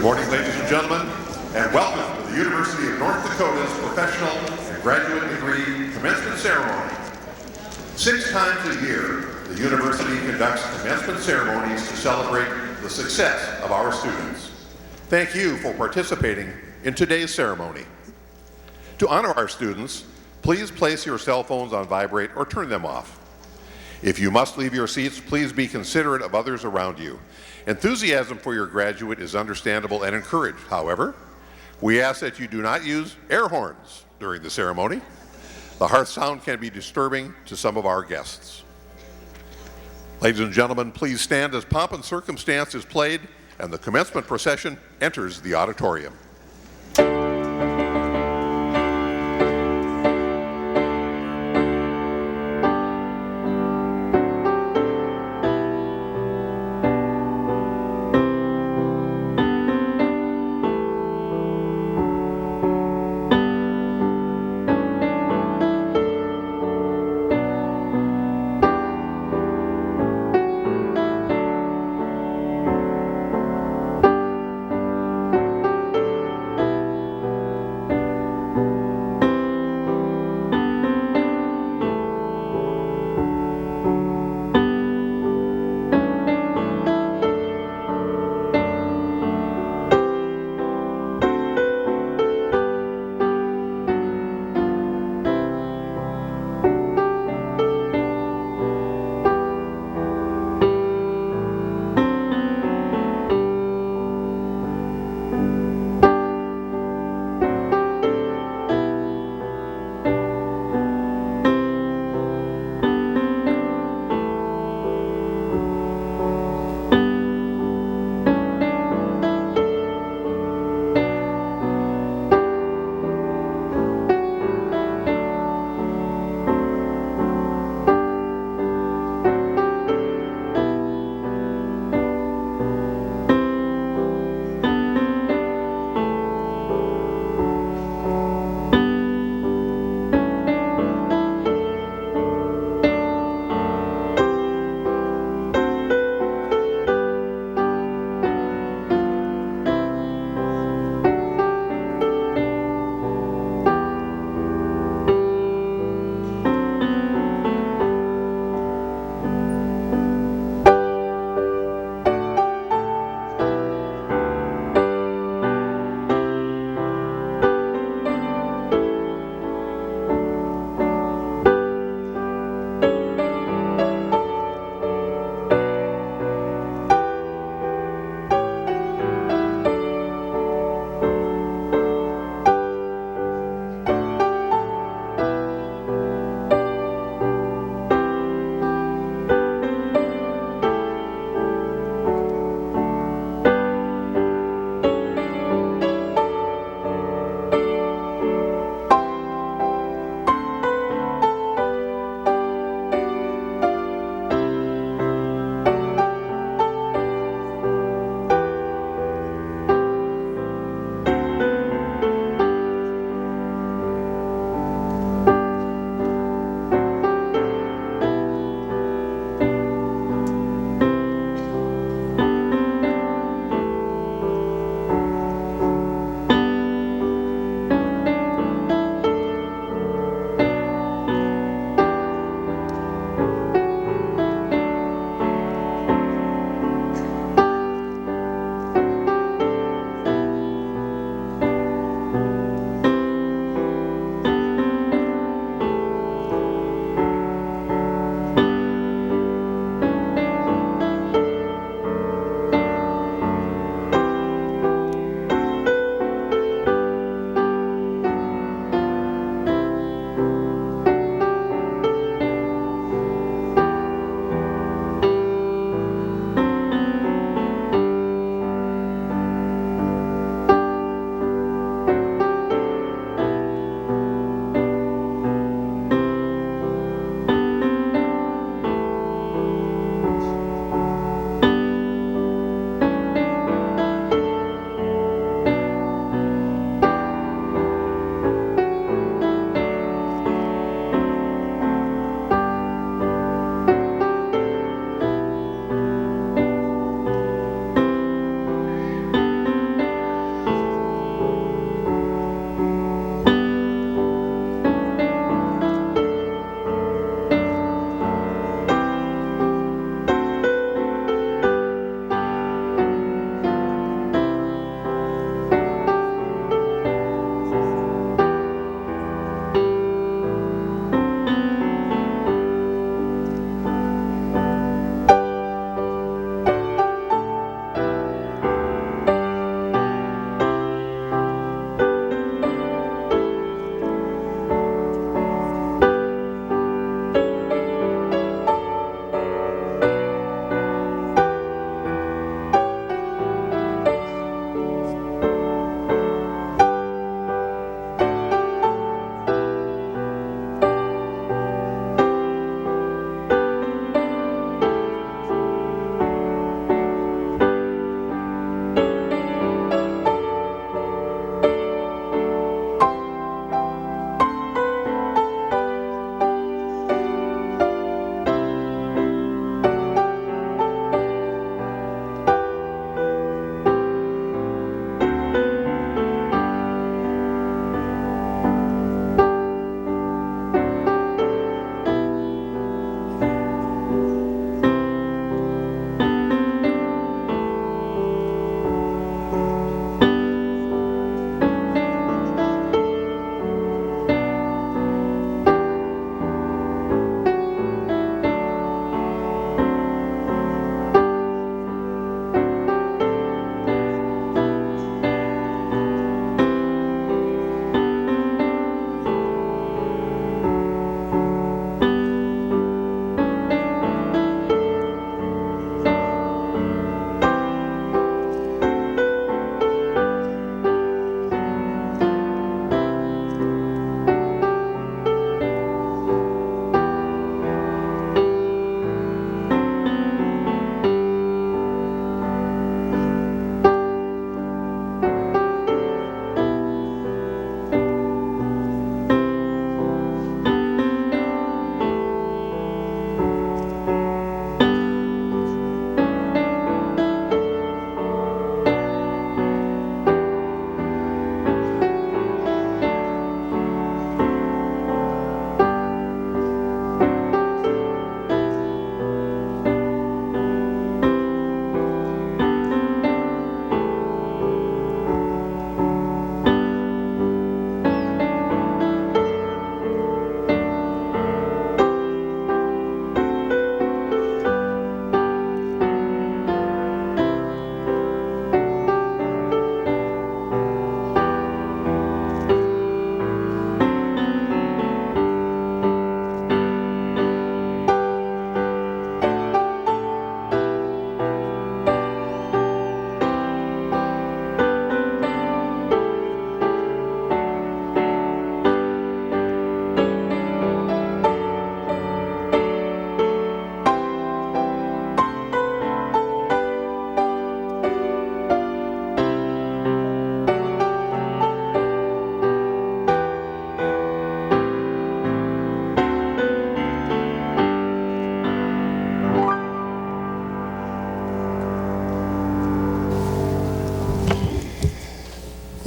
Good morning, ladies and gentlemen, and welcome to the University of North Dakota's professional and graduate degree commencement ceremony. 6 times a year, the university conducts commencement ceremonies to celebrate the success of our students. Thank you for participating in today's ceremony. To honor our students, please place your cell phones on vibrate or turn them off. If you must leave your seats, please be considerate of others around you. Enthusiasm for your graduate is understandable and encouraged. However, we ask that you do not use air horns during the ceremony. The harsh sound can be disturbing to some of our guests. Ladies and gentlemen, please stand as Pomp and Circumstance is played and the commencement procession enters the auditorium.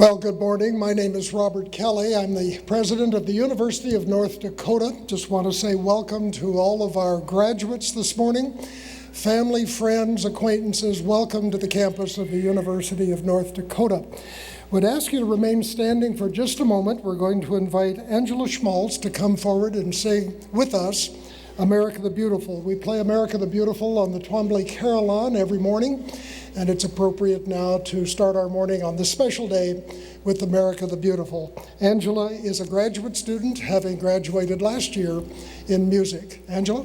Well, good morning. My name is Robert Kelly. I'm the president of the University of North Dakota. Just want to say welcome to all of our graduates this morning. Family, friends, acquaintances, welcome to the campus of the University of North Dakota. Would ask you to remain standing for just a moment. We're going to invite Angela Schmaltz to come forward and sing with us America the Beautiful. We play America the Beautiful on the Twombly Carillon every morning, and it's appropriate now to start our morning on this special day with America the Beautiful. Angela is a graduate student, having graduated last year in music. Angela?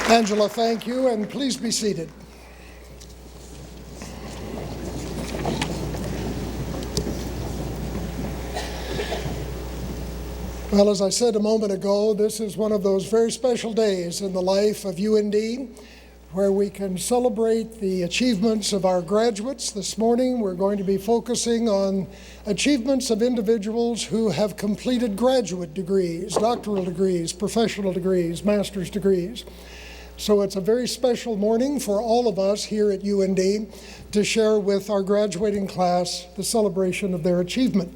Angela, thank you, and please be seated. Well, as I said a moment ago, this is one of those very special days in the life of UND where we can celebrate the achievements of our graduates. This morning, we're going to be focusing on achievements of individuals who have completed graduate degrees, doctoral degrees, professional degrees, master's degrees. So it's a very special morning for all of us here at UND to share with our graduating class the celebration of their achievement.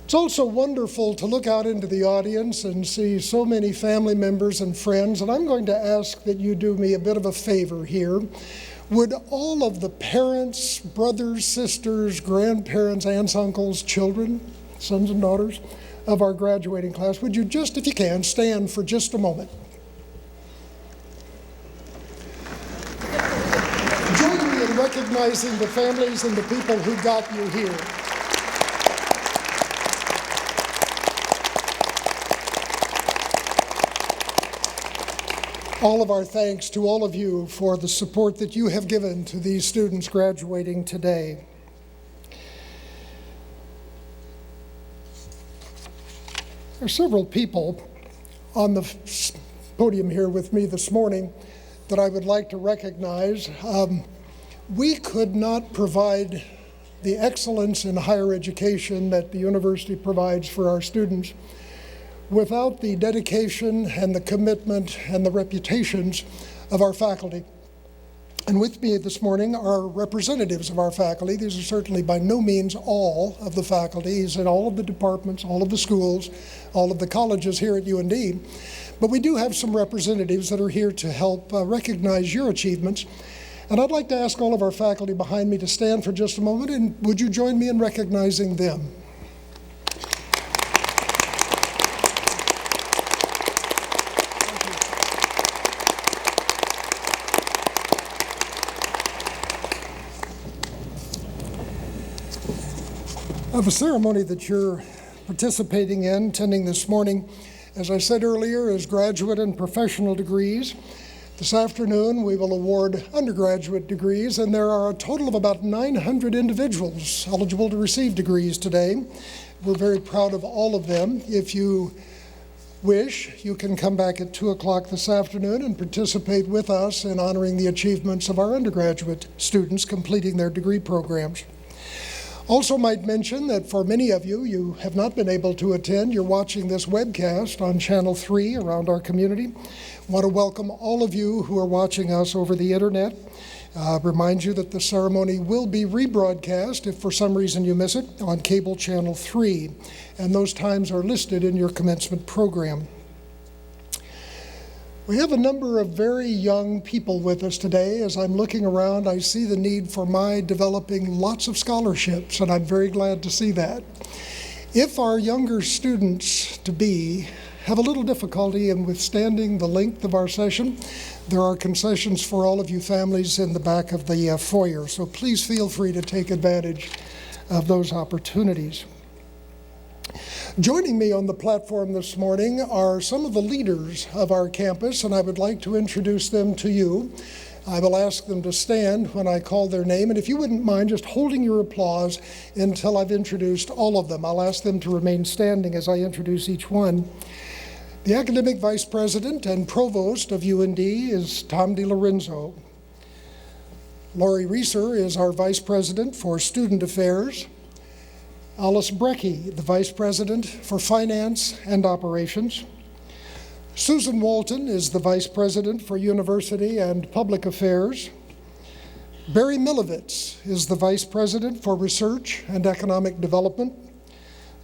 It's also wonderful to look out into the audience and see so many family members and friends, and I'm going to ask that you do me a bit of a favor here. Would all of the parents, brothers, sisters, grandparents, aunts, uncles, children, sons and daughters of our graduating class, would you just, if you can, stand for just a moment? Recognizing the families and the people who got you here. All of our thanks to all of you for the support that you have given to these students graduating today. There are several people on the podium here with me this morning that I would like to recognize. We could not provide the excellence in higher education that the university provides for our students without the dedication and the commitment and the reputations of our faculty. And with me this morning are representatives of our faculty. These are certainly by no means all of the faculties in all of the departments, all of the schools, all of the colleges here at UND. But we do have some representatives that are here to help recognize your achievements. And I'd like to ask all of our faculty behind me to stand for just a moment, and would you join me in recognizing them? The ceremony that you're participating in, attending this morning, as I said earlier, is graduate and professional degrees. This afternoon, we will award undergraduate degrees, and there are a total of about 900 individuals eligible to receive degrees today. We're very proud of all of them. If you wish, you can come back at 2 o'clock this afternoon and participate with us in honoring the achievements of our undergraduate students completing their degree programs. Also might mention that for many of you, you have not been able to attend. You're watching this webcast on Channel 3 around our community. I want to welcome all of you who are watching us over the internet. Remind you that the ceremony will be rebroadcast if for some reason you miss it on cable channel 3, and those times are listed in your commencement program. We have a number of very young people with us today. As I'm looking around, I see the need for my developing lots of scholarships, and I'm very glad to see that. If our younger students-to-be have a little difficulty in withstanding the length of our session, there are concessions for all of you families in the back of the foyer, so please feel free to take advantage of those opportunities. Joining me on the platform this morning are some of the leaders of our campus, and I would like to introduce them to you. I will ask them to stand when I call their name, and if you wouldn't mind just holding your applause until I've introduced all of them. I'll ask them to remain standing as I introduce each one. The Academic Vice President and Provost of UND is Tom DiLorenzo. Lori Reeser is our Vice President for Student Affairs. Alice Brecky, the Vice President for Finance and Operations. Susan Walton is the Vice President for University and Public Affairs. Barry Milovitz is the Vice President for Research and Economic Development.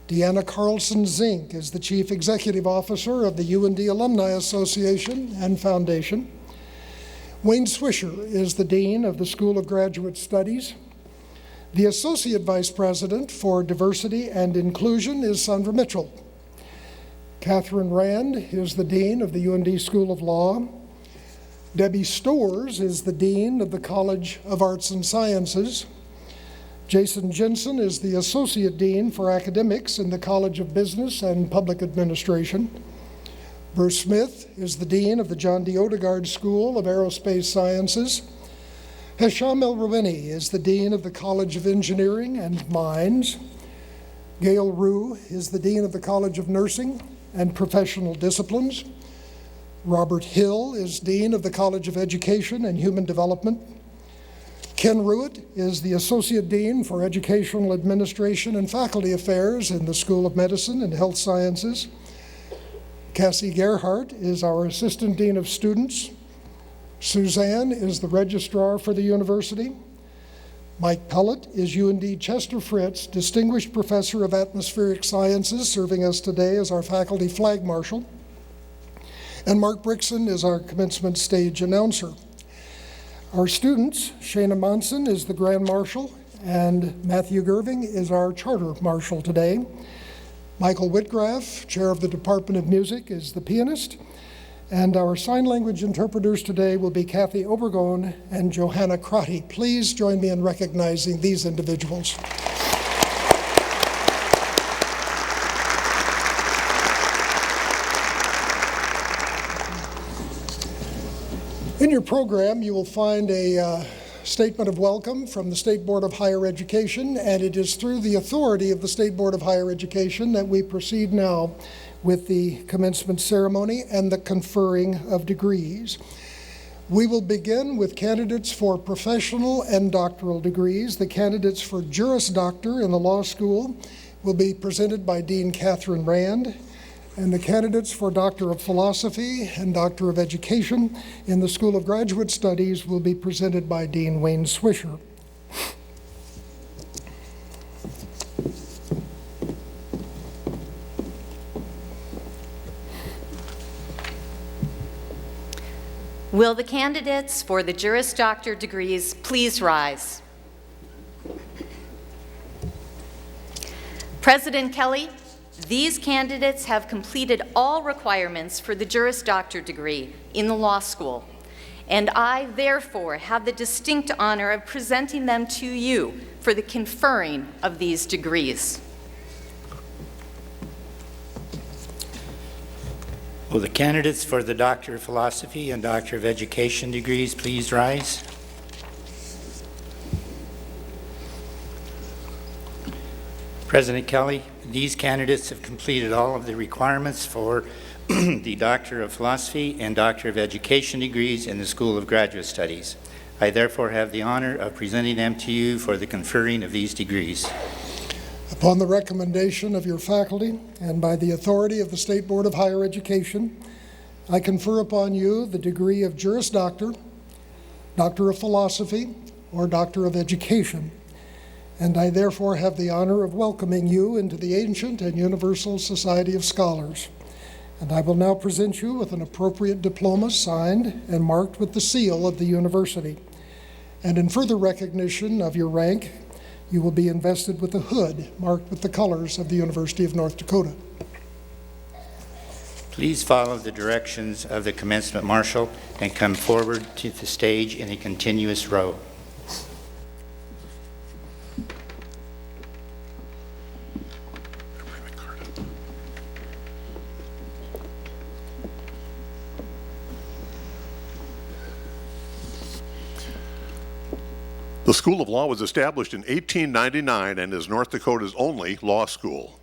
Deanna Carlson Zink is the Chief Executive Officer of the UND Alumni Association and Foundation. Wayne Swisher is the Dean of the School of Graduate Studies. The Associate Vice President for Diversity and Inclusion is Sandra Mitchell. Catherine Rand is the Dean of the UND School of Law. Debbie Storrs is the Dean of the College of Arts and Sciences. Jason Jensen is the Associate Dean for Academics in the College of Business and Public Administration. Bruce Smith is the Dean of the John D. Odegaard School of Aerospace Sciences. Hesham El-Roueni is the Dean of the College of Engineering and Mines. Gail Rue is the Dean of the College of Nursing and Professional Disciplines. Robert Hill is Dean of the College of Education and Human Development. Ken Ruitt is the Associate Dean for Educational Administration and Faculty Affairs in the School of Medicine and Health Sciences. Cassie Gerhardt is our Assistant Dean of Students. Suzanne is the Registrar for the University. Mike Pellett is UND Chester Fritz Distinguished Professor of Atmospheric Sciences, serving us today as our Faculty Flag Marshal. And Mark Brixon is our Commencement Stage Announcer. Our students, Shana Monson is the Grand Marshal, and Matthew Gerving is our Charter Marshal today. Michael Whitgraf, Chair of the Department of Music, is the pianist. And our sign language interpreters today will be Kathy Obergon and Johanna Crotty. Please join me in recognizing these individuals. In your program, you will find a statement of welcome from the State Board of Higher Education, and it is through the authority of the State Board of Higher Education that we proceed now with the commencement ceremony and the conferring of degrees. We will begin with candidates for professional and doctoral degrees. The candidates for Juris Doctor in the law school will be presented by Dean Catherine Rand, and the candidates for Doctor of Philosophy and Doctor of Education in the School of Graduate Studies will be presented by Dean Wayne Swisher. Will the candidates for the Juris Doctor degrees please rise? President Kelly, these candidates have completed all requirements for the Juris Doctor degree in the law school, and I therefore have the distinct honor of presenting them to you for the conferring of these degrees. Will the candidates for the Doctor of Philosophy and Doctor of Education degrees please rise? President Kelly, these candidates have completed all of the requirements for the Doctor of Philosophy and Doctor of Education degrees in the School of Graduate Studies. I therefore have the honor of presenting them to you for the conferring of these degrees. Upon the recommendation of your faculty and by the authority of the State Board of Higher Education, I confer upon you the degree of Juris Doctor, Doctor of Philosophy, or Doctor of Education, and I therefore have the honor of welcoming you into the Ancient and Universal Society of Scholars. And I will now present you with an appropriate diploma signed and marked with the seal of the university. And in further recognition of your rank, you will be invested with a hood marked with the colors of the University of North Dakota. Please follow the directions of the commencement marshal and come forward to the stage in a continuous row. The School of Law was established in 1899 and is North Dakota's only law school.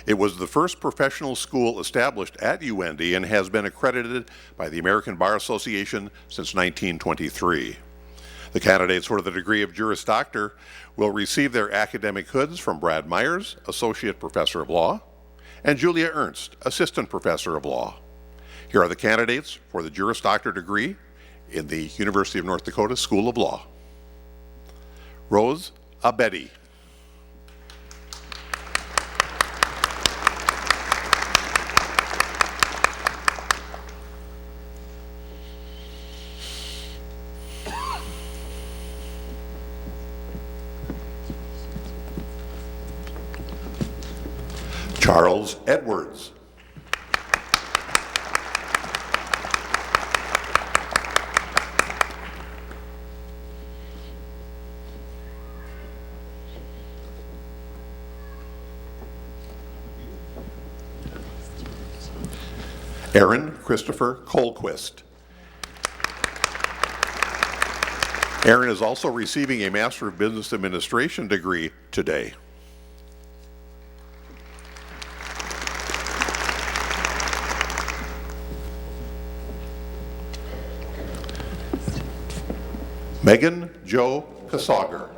It was the first professional school established at UND and has been accredited by the American Bar Association since 1923. The candidates for the degree of Juris Doctor will receive their academic hoods from Brad Myers, Associate Professor of Law, and Julia Ernst, Assistant Professor of Law. Here are the candidates for the Juris Doctor degree in the University of North Dakota School of Law. Rose Abedi. Charles Edwards. Aaron Christopher Colquist. Aaron is also receiving a Master of Business Administration degree today. Megan Jo Kasauger.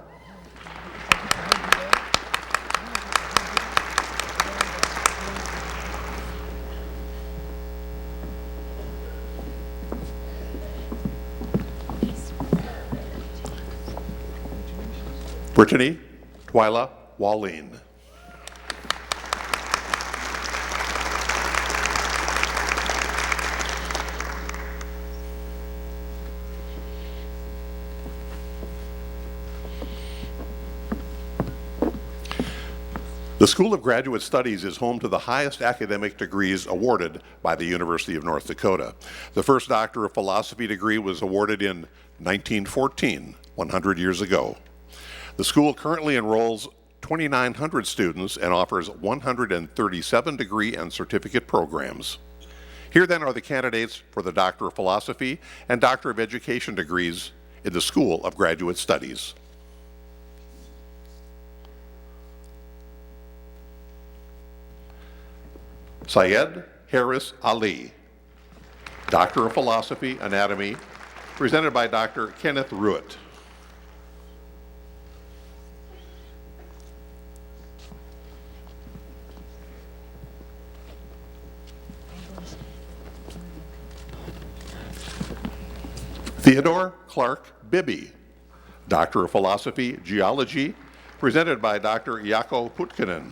Brittany Twyla Walleen. The School of Graduate Studies is home to the highest academic degrees awarded by the University of North Dakota. The first Doctor of Philosophy degree was awarded in 1914, 100 years ago. The school currently enrolls 2,900 students and offers 137 degree and certificate programs. Here then are the candidates for the Doctor of Philosophy and Doctor of Education degrees in the School of Graduate Studies. Syed Harris Ali, Doctor of Philosophy, Anatomy, presented by Dr. Kenneth Ruitt. Theodore Clark Bibby, Doctor of Philosophy, Geology, presented by Dr. Jaakko Putkinen.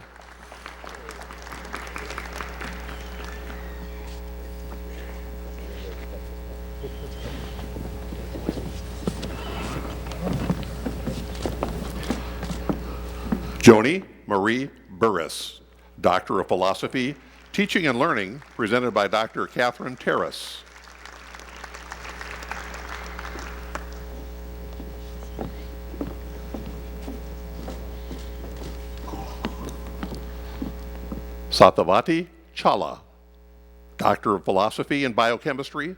Joni Marie Burris, Doctor of Philosophy, Teaching and Learning, presented by Dr. Catherine Terrace. Satyavati Challa, Doctor of Philosophy and Biochemistry,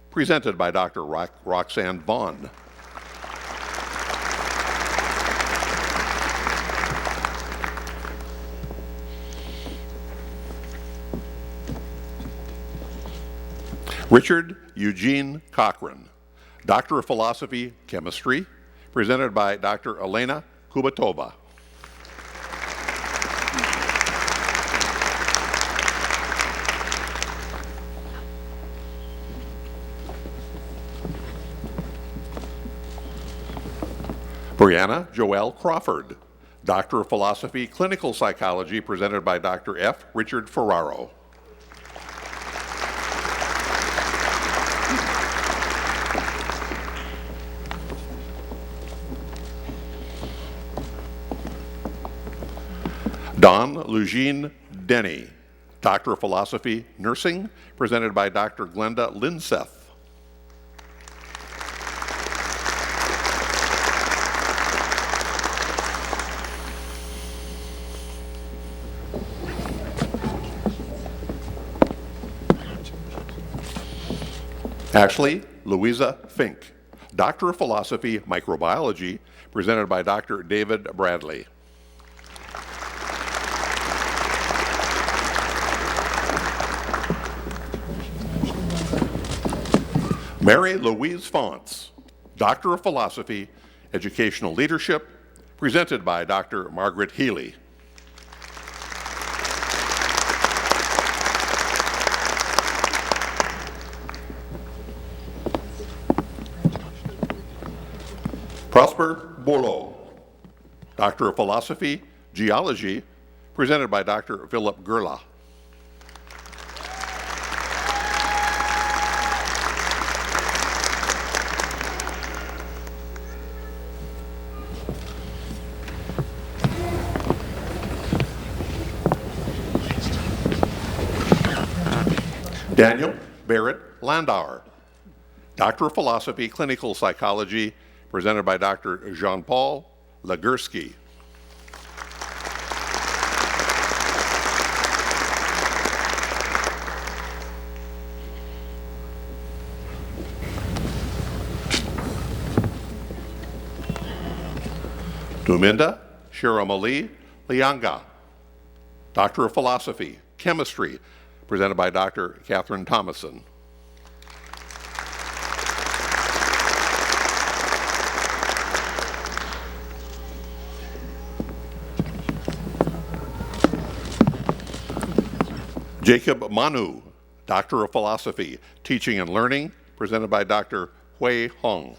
presented by Dr. Roxanne Vaughn. Richard Eugene Cochran, Doctor of Philosophy, Chemistry, presented by Dr. Elena Kubatova. Brianna Joelle Crawford, Doctor of Philosophy, Clinical Psychology, presented by Dr. F. Richard Ferraro. Don Lugene Denny, Doctor of Philosophy, Nursing, presented by Dr. Glenda Linseth. Ashley Louisa Fink, Doctor of Philosophy, Microbiology, presented by Dr. David Bradley. Mary Louise Fonts, Doctor of Philosophy, Educational Leadership, presented by Dr. Margaret Healy. Prosper Bolo, Doctor of Philosophy, Geology, presented by Dr. Philip Gerla. Daniel Barrett Landauer, Doctor of Philosophy, Clinical Psychology, presented by Dr. Jean-Paul Lagursky. Duminda Shiramali Lianga, Doctor of Philosophy, Chemistry, presented by Dr. Catherine Thomason. Jacob Manu, Doctor of Philosophy, Teaching and Learning, presented by Dr. Hui Hong.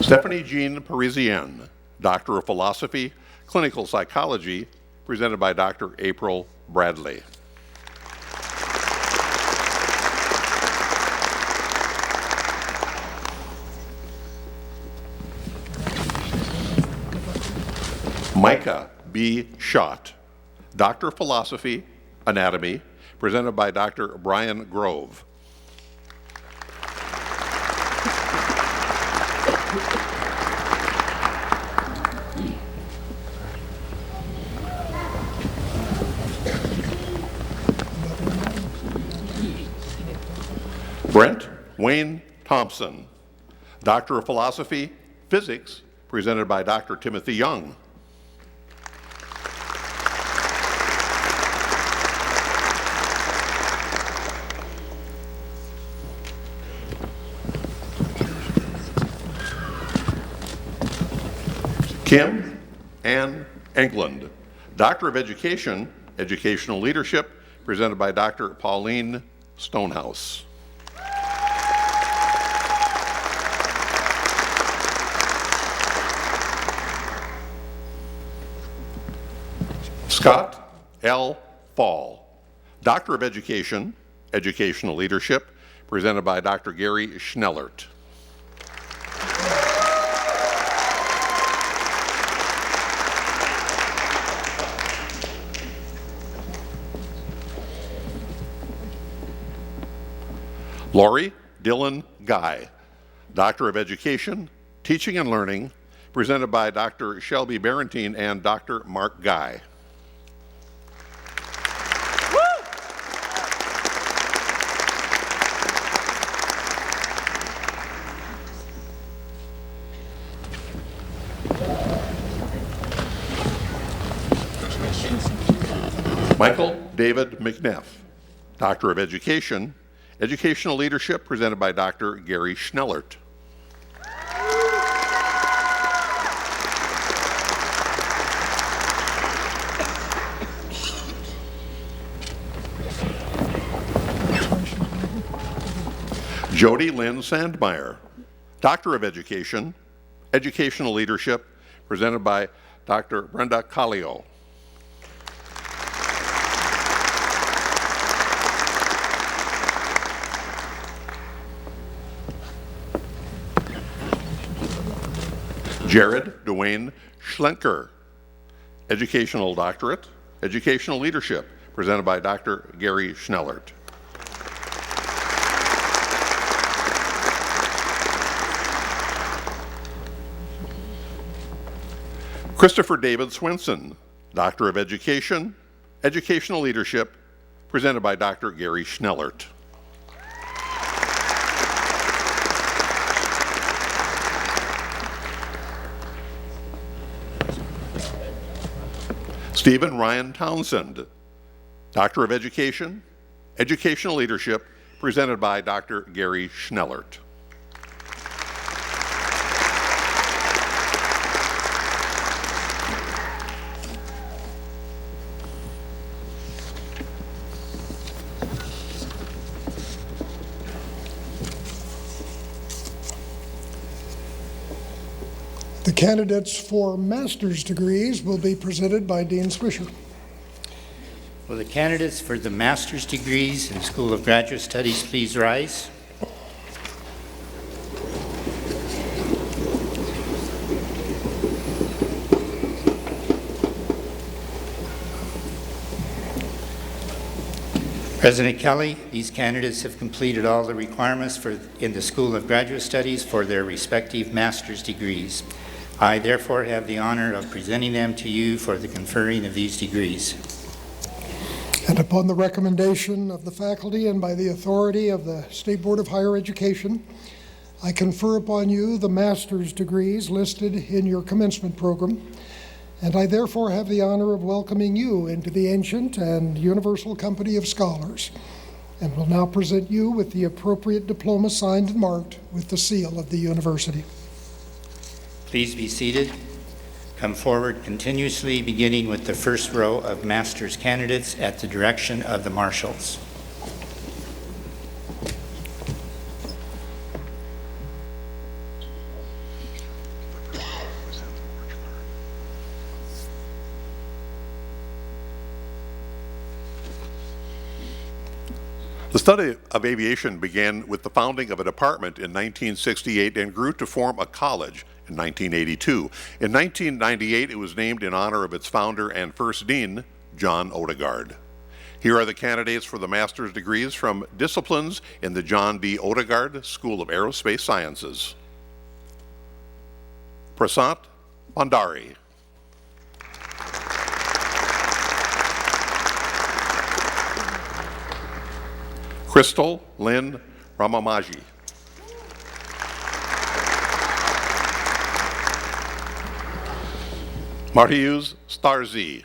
Stephanie Jean Parisienne, Doctor of Philosophy, Clinical Psychology, presented by Dr. April Bradley. Micah B. Schott, Doctor of Philosophy, Anatomy, presented by Dr. Brian Grove. Brent Wayne Thompson, Doctor of Philosophy, Physics, presented by Dr. Timothy Young. Kim Ann Englund, Doctor of Education, Educational Leadership, presented by Dr. Pauline Stonehouse. Scott L. Fall, Doctor of Education, Educational Leadership, presented by Dr. Gary Schnellert. Lori Dylan Guy, Doctor of Education, Teaching and Learning, presented by Dr. Shelby Barentine and Dr. Mark Guy. Michael David McNeff, Doctor of Education, Educational Leadership, presented by Dr. Gary Schnellert. Jody Lynn Sandmeyer, Doctor of Education, Educational Leadership, presented by Dr. Brenda Collio. Jared Dwayne Schlenker, Educational Doctorate, Educational Leadership, presented by Dr. Gary Schnellert. Christopher David Swinson, Doctor of Education, Educational Leadership, presented by Dr. Gary Schnellert. Stephen Ryan Townsend, Doctor of Education, Educational Leadership, presented by Dr. Gary Schnellert. The candidates for master's degrees will be presented by Dean Swisher. Will the candidates for the master's degrees in the School of Graduate Studies please rise? President Kelly, these candidates have completed all the requirements in the School of Graduate Studies for their respective master's degrees. I therefore have the honor of presenting them to you for the conferring of these degrees. And upon the recommendation of the faculty and by the authority of the State Board of Higher Education, I confer upon you the master's degrees listed in your commencement program, and I therefore have the honor of welcoming you into the ancient and universal company of scholars, and will now present you with the appropriate diploma signed and marked with the seal of the university. Please be seated. Come forward continuously, beginning with the first row of master's candidates at the direction of the marshals. The study of aviation began with the founding of a department in 1968 and grew to form a college in 1982. In 1998, it was named in honor of its founder and first dean, John Odegaard. Here are the candidates for the master's degrees from disciplines in the John D. Odegaard School of Aerospace Sciences. Prasant Bandari. Crystal Lynn Ramamaji. Marius Starzi.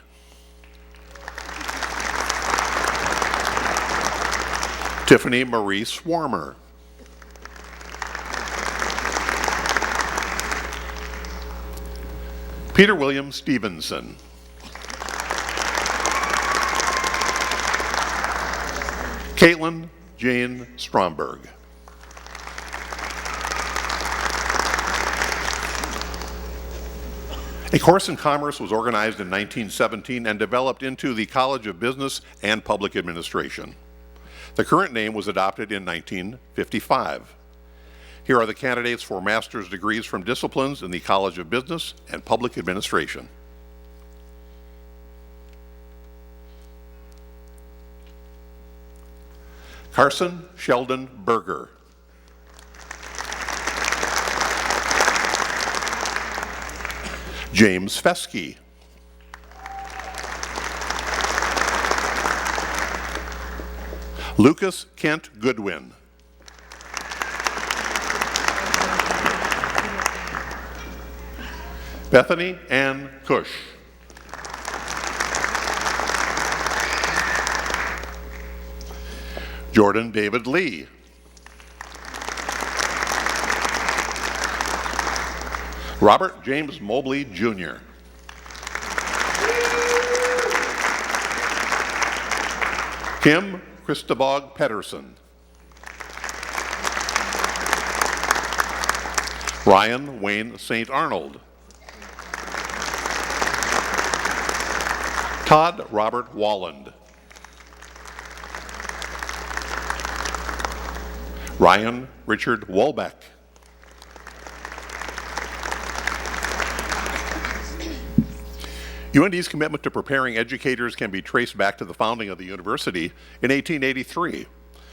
Tiffany Marie Swarmer. Peter William Stevenson. Caitlin Jane Stromberg. A course in commerce was organized in 1917 and developed into the College of Business and Public Administration. The current name was adopted in 1955. Here are the candidates for master's degrees from disciplines in the College of Business and Public Administration. Carson Sheldon Berger. James Fesky. Lucas Kent Goodwin. Bethany Ann Cush. Jordan David Lee. Robert James Mobley, Jr. Kim Christabog Pedersen. Ryan Wayne St. Arnold. Todd Robert Walland. Ryan Richard Wolbeck. UND's commitment to preparing educators can be traced back to the founding of the university in 1883.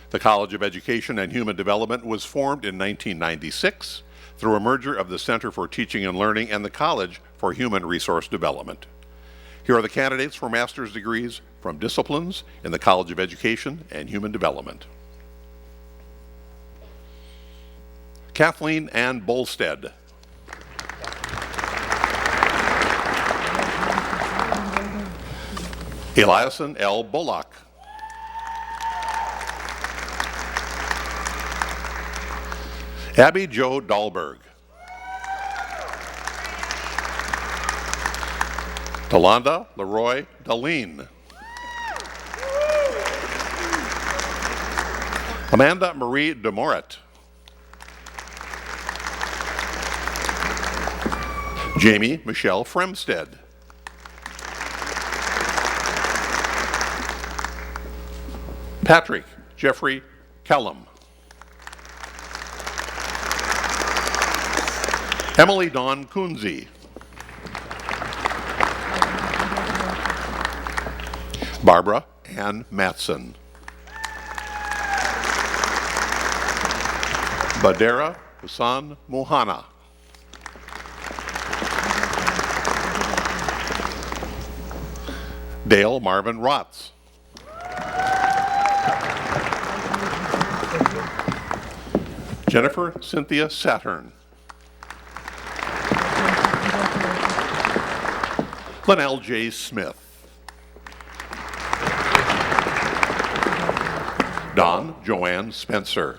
The College of Education and Human Development was formed in 1996 through a merger of the Center for Teaching and Learning and the College for Human Resource Development. Here are the candidates for master's degrees from disciplines in the College of Education and Human Development. Kathleen Ann Bolstead. Eliason L. Bullock. Abby Jo Dahlberg. Delonda Leroy Daleen. Amanda Marie DeMoret. Jamie Michelle Fremstead. Patrick Jeffrey Kellum. Emily Dawn Kunze. Barbara Ann Matson. Badera Hassan Muhana. Dale Marvin Rotz. Jennifer Cynthia Saturn. Linnell J. Smith. Don Joanne Spencer.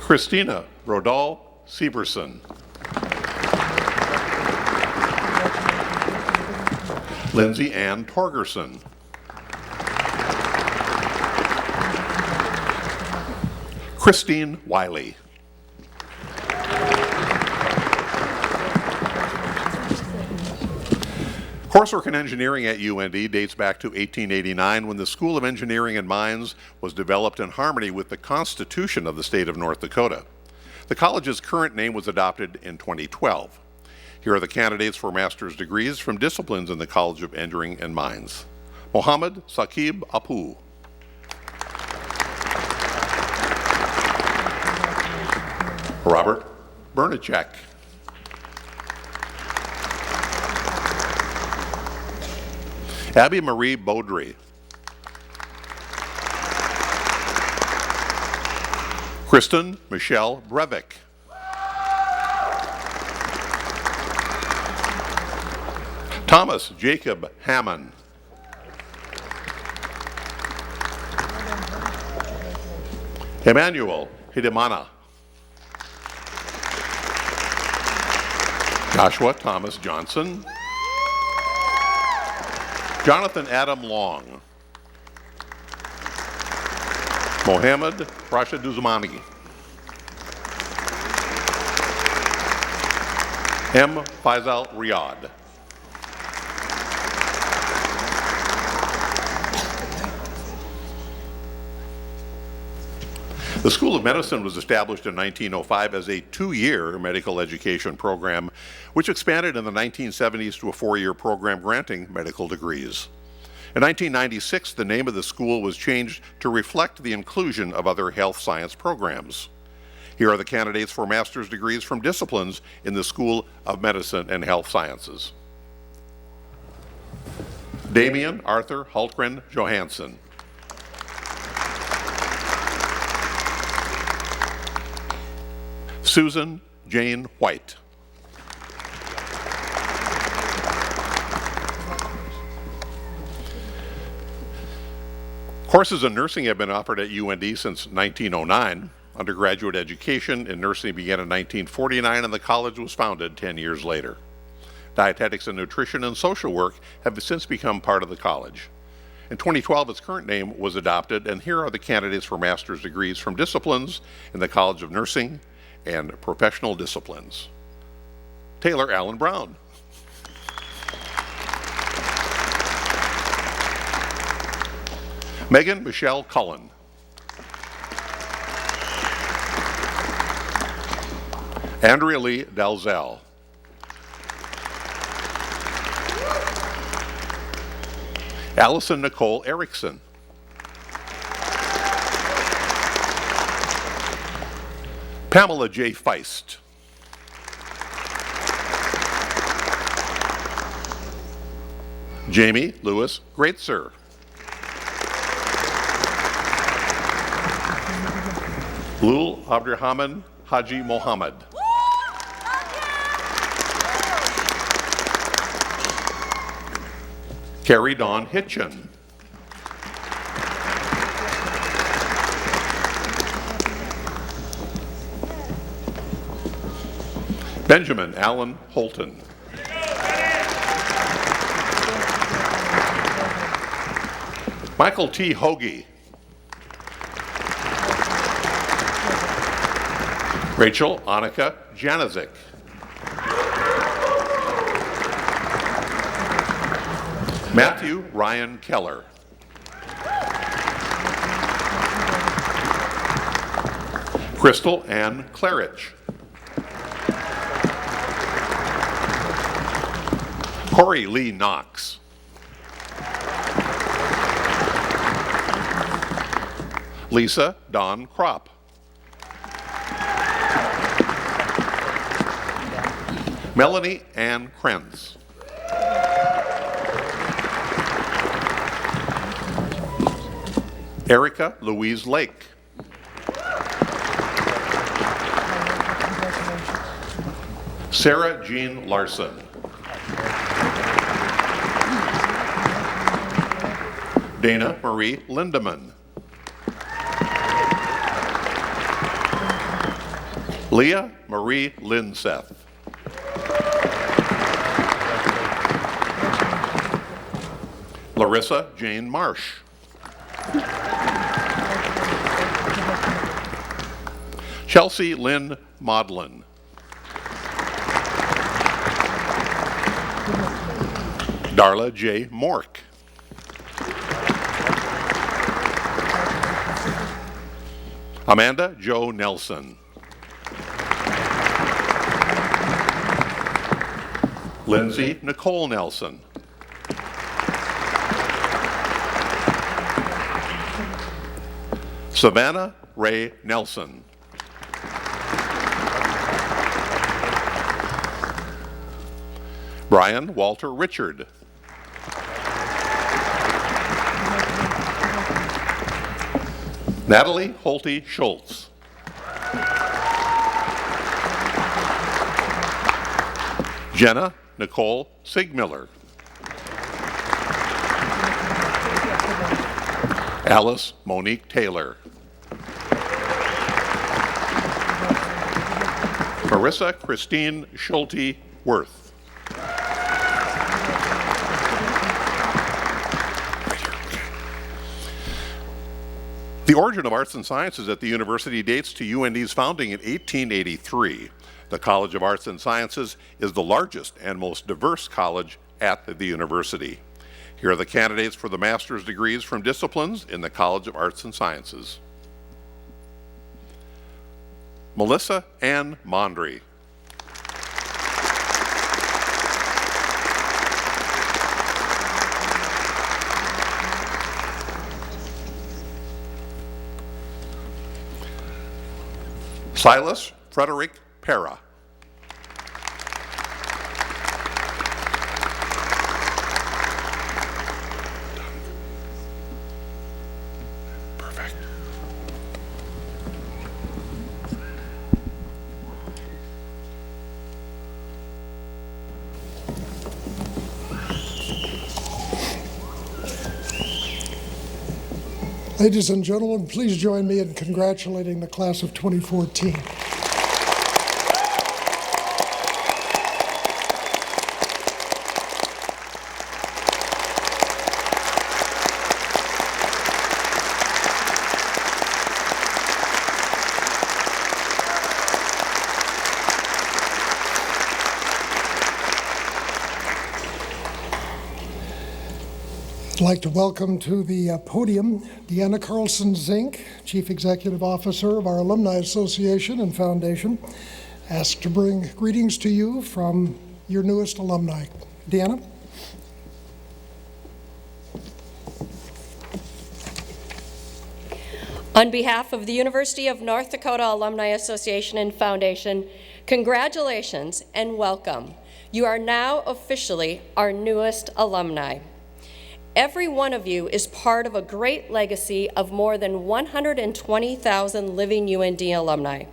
Christina Rodal Severson. Lindsay Ann Torgerson. Christine Wiley. Coursework in engineering at UND dates back to 1889 when the School of Engineering and Mines was developed in harmony with the Constitution of the state of North Dakota. The college's current name was adopted in 2012. Here are the candidates for master's degrees from disciplines in the College of Engineering and Mines. Mohammed Saqib Apu. Robert Bernicek. Abby Marie Beaudry. Kristen Michelle Brevik. Thomas Jacob Hammond. Emmanuel Hidemana. Joshua Thomas Johnson. Jonathan Adam Long. Mohammed Rashid Uzmani. M. Faisal Riyad. The School of Medicine was established in 1905 as a 2-year medical education program, which expanded in the 1970s to a 4-year program granting medical degrees. In 1996, the name of the school was changed to reflect the inclusion of other health science programs. Here are the candidates for master's degrees from disciplines in the School of Medicine and Health Sciences. Damian Arthur Hultgren Johansson. Susan Jane White. Courses in nursing have been offered at UND since 1909. Undergraduate education in nursing began in 1949 and the college was founded 10 years later. Dietetics and nutrition and social work have since become part of the college. In 2012, its current name was adopted, and here are the candidates for master's degrees from disciplines in the College of Nursing and Professional Disciplines. Taylor Allen Brown. Megan Michelle Cullen. Andrea Lee Dalzell. Allison Nicole Erickson. Pamela J. Feist. Jamie Lewis Greatser. Lul Abdurrahman Haji Mohammed. Carrie Dawn Hitchin. Benjamin Allen Holton. Michael T. Hoagie. Rachel Annika Janazik. Matthew Ryan Keller. Crystal Ann Claridge. Corey Lee Knox. Lisa Dawn Kropp. Melanie Ann Krenz. Erica Louise Lake. Sarah Jean Larson. Dana Marie Lindemann. Leah Marie Linseth. Larissa Jane Marsh. Chelsea Lynn Maudlin. Darla J. Mork. Amanda Jo Nelson. Lindsay Nicole Nelson. Savannah Ray Nelson. Brian Walter Richard. Natalie Holte Schultz. Jenna Nicole Sigmiller. Alice Monique Taylor. Marissa Christine Schulte Worth. The origin of arts and sciences at the university dates to UND's founding in 1883. The College of Arts and Sciences is the largest and most diverse college at the university. Here are the candidates for the master's degrees from disciplines in the College of Arts and Sciences. Melissa Ann Mondry. Silas Frederick Pera. Perfect. Ladies and gentlemen, please join me in congratulating the class of 2014. I'd like to welcome to the podium Deanna Carlson-Zink, Chief Executive Officer of our Alumni Association and Foundation, asked to bring greetings to you from your newest alumni. Deanna? On behalf of the University of North Dakota Alumni Association and Foundation, congratulations and welcome. You are now officially our newest alumni. Every one of you is part of a great legacy of more than 120,000 living UND alumni.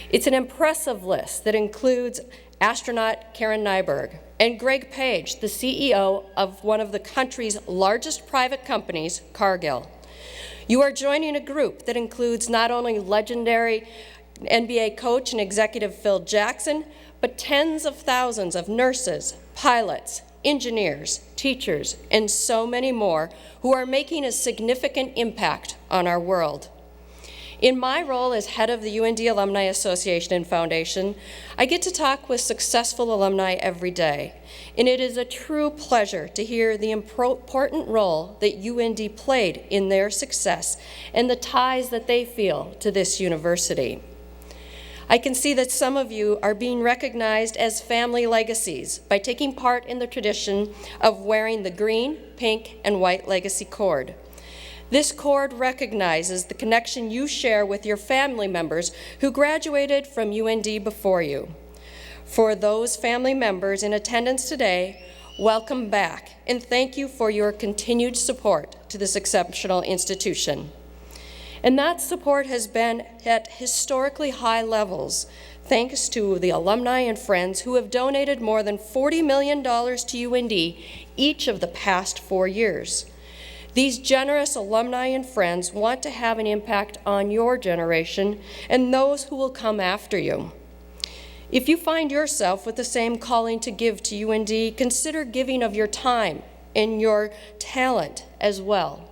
It's an impressive list that includes astronaut Karen Nyberg and Greg Page, the CEO of one of the country's largest private companies, Cargill. You are joining a group that includes not only legendary NBA coach and executive Phil Jackson, but tens of thousands of nurses, pilots, engineers, teachers, and so many more who are making a significant impact on our world. In my role as head of the UND Alumni Association and Foundation, I get to talk with successful alumni every day, and it is a true pleasure to hear the important role that UND played in their success and the ties that they feel to this university. I can see that some of you are being recognized as family legacies by taking part in the tradition of wearing the green, pink, and white legacy cord. This cord recognizes the connection you share with your family members who graduated from UND before you. For those family members in attendance today, welcome back, and thank you for your continued support to this exceptional institution. And that support has been at historically high levels, thanks to the alumni and friends who have donated more than $40 million to UND each of the past 4 years. These generous alumni and friends want to have an impact on your generation and those who will come after you. If you find yourself with the same calling to give to UND, consider giving of your time and your talent as well.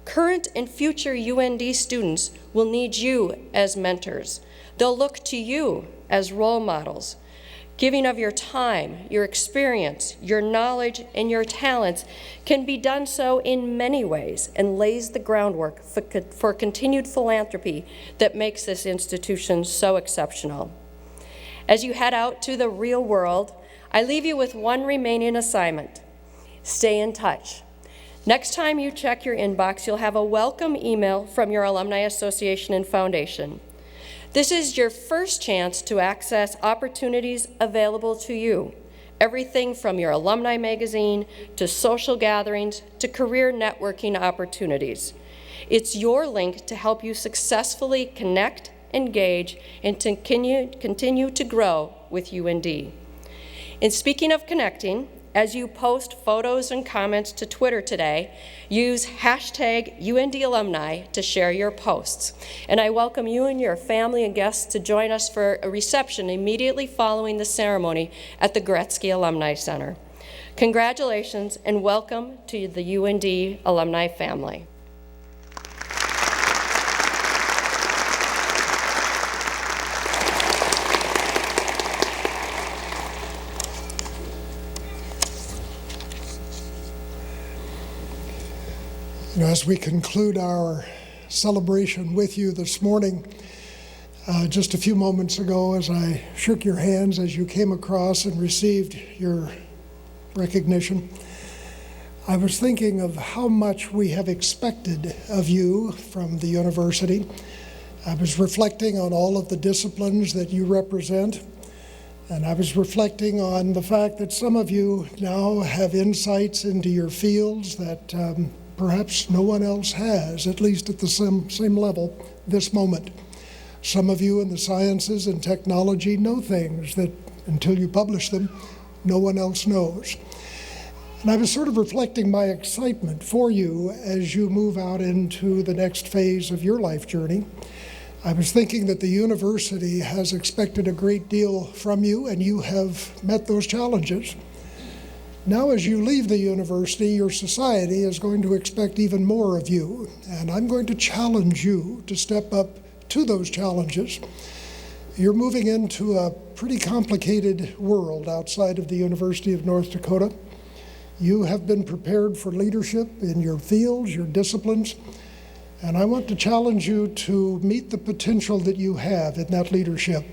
Current and future UND students will need you as mentors. They'll look to you as role models. Giving of your time, your experience, your knowledge, and your talents can be done so in many ways and lays the groundwork for continued philanthropy that makes this institution so exceptional. As you head out to the real world, I leave you with one remaining assignment. Stay in touch. Next time you check your inbox, you'll have a welcome email from your Alumni Association and Foundation. This is your first chance to access opportunities available to you. Everything from your alumni magazine, to social gatherings, to career networking opportunities. It's your link to help you successfully connect, engage, and to continue to grow with UND. And speaking of connecting, as you post photos and comments to Twitter today, use hashtag UND alumni to share your posts. And I welcome you and your family and guests to join us for a reception immediately following the ceremony at the Gretzky Alumni Center. Congratulations and welcome to the UND alumni family. As we conclude our celebration with you this morning, just a few moments ago as I shook your hands as you came across and received your recognition, I was thinking of how much we have expected of you from the university I was reflecting on all of the disciplines that you represent, and I was reflecting on the fact that some of you now have insights into your fields that perhaps no one else has, at least at the same level this moment. Some of you in the sciences and technology know things that, until you publish them, no one else knows. And I was sort of reflecting my excitement for you as you move out into the next phase of your life journey. I was thinking that the university has expected a great deal from you, and you have met those challenges. Now, as you leave the university, your society is going to expect even more of you, and I'm going to challenge you to step up to those challenges. You're moving into a pretty complicated world outside of the University of North Dakota. You have been prepared for leadership in your fields, your disciplines, and I want to challenge you to meet the potential that you have in that leadership.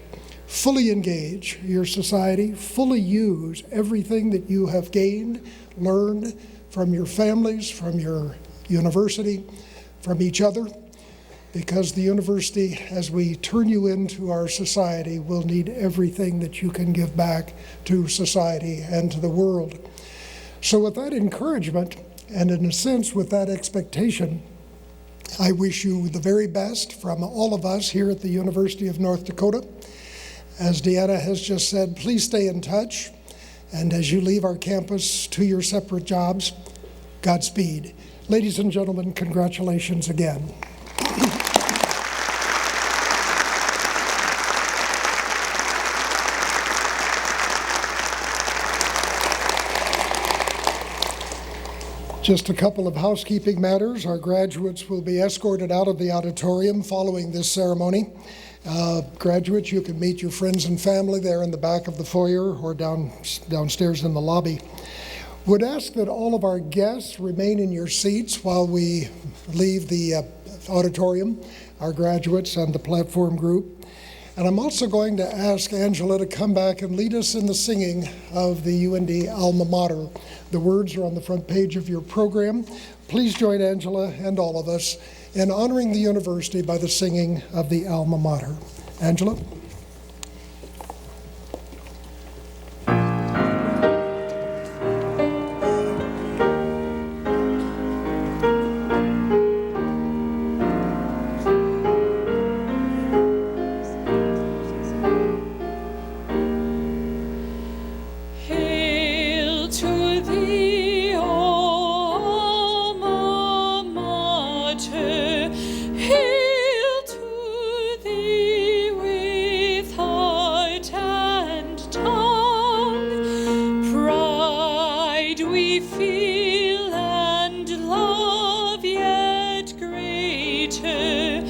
Fully engage your society, fully use everything that you have gained, learned from your families, from your university, from each other, because the university, as we turn you into our society, will need everything that you can give back to society and to the world. So with that encouragement, and in a sense with that expectation, I wish you the very best from all of us here at the University of North Dakota. As Deanna has just said, please stay in touch. And as you leave our campus to your separate jobs, Godspeed. Ladies and gentlemen, congratulations again. Just a couple of housekeeping matters. Our graduates will be escorted out of the auditorium following this ceremony. Graduates, you can meet your friends and family there in the back of the foyer or downstairs in the lobby. Would ask that all of our guests remain in your seats while we leave the auditorium, our graduates and the platform group. And I'm also going to ask Angela to come back and lead us in the singing of the UND alma mater. The words are on the front page of your program. Please join Angela and all of us in honoring the university by the singing of the alma mater. Angela? Feel and love yet greater.